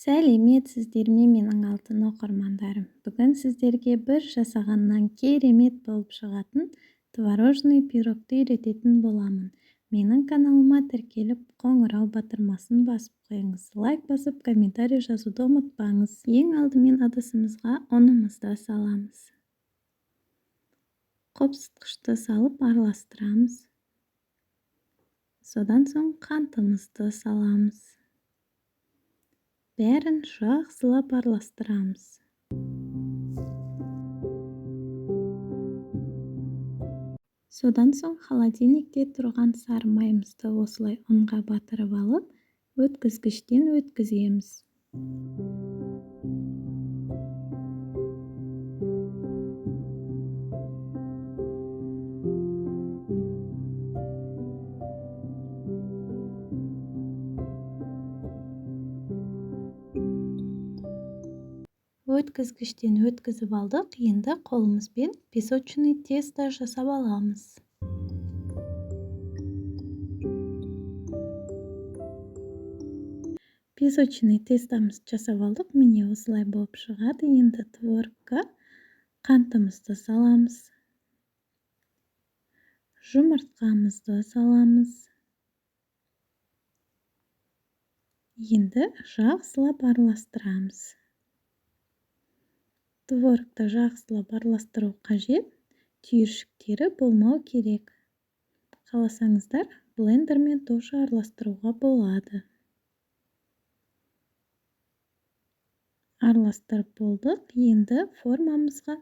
Сәлеметсіздер ме менің алтын оқырмандарым. Бүгін сіздерге бір жасағаннан керемет болып шығатын творожный пирогты үйрететін боламын. Менің каналыма тіркеліп, қоңырау батырмасын басып қойыңыз. Лайк басып, комментарий жазуды ұмытпаңыз. Ең алдымен ыдысымызға ұнымызды саламыз. Қопсытқышты салып араластырамыз. Содан соң қантымызды саламыз. Бәрін жақсылап араластырамыз. Содан соң холодильникте тұрған сары майымызды осылай ұнға батырып алып, өткізгіштен өткіземіз. Өткізгіштен өткізіп алдық, енді қолымызбен песочный тесто жасап аламыз. Песочный тестомызды жасап алдық, міне осылай болып шығады. Енді творогқа қантымызды саламыз. Жұмыртқамызды саламыз. Енді жақсылап араластырамыз. Творогты жақсылап араластыру қажет, түйіршіктері болмау керек. Қаласаңыздар, блендермен тоже араластыруға болады. Араластырып болдық, енді формамызға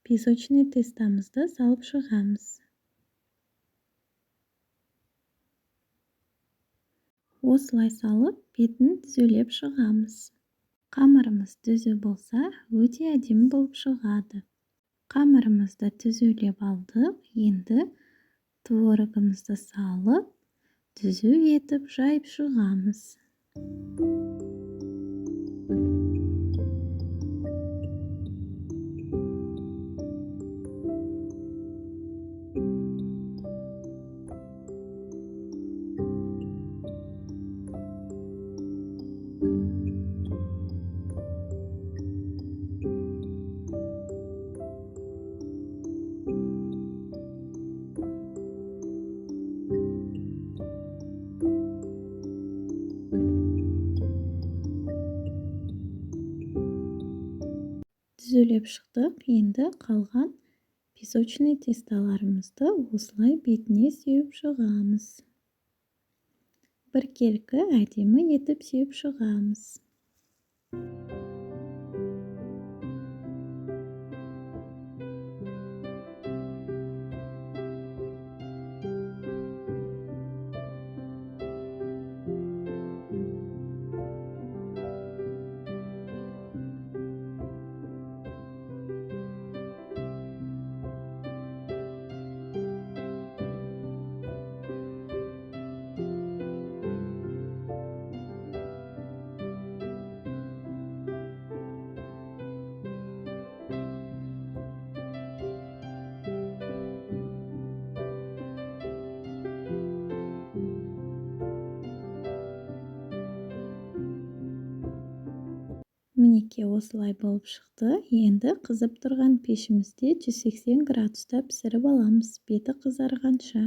песочный тестомызды салып шығамыз. Осылай салып, бетін түзелеп шығамыз. Қамырымыз түзу болса, өте әдемі болып шығады. Қамырымызды түзулеп алдық, енді творогымызды салып, түзу етіп жайып шығамыз. Түзелеп шықтық, енді қалған песочный тестоларымызды осылай бетіне сеуіп шығамыз. Біркелкі әдемі етіп сеуіп шығамыз. Мінеке осылай болып шықты. Енді қызып тұрған пешімізде 180 градуста пісіріп аламыз, беті қызарғанша.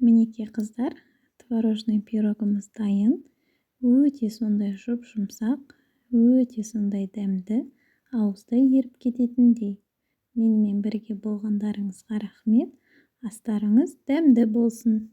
Мінеке қыздар, творожный пирогымыз дайын. Өте сондай жұп-жұмсақ, өте сондай дәмді, ауызда еріп кететіндей. Менімен бірге болғандарыңызға рахмет. Астарыңыз дәмді болсын.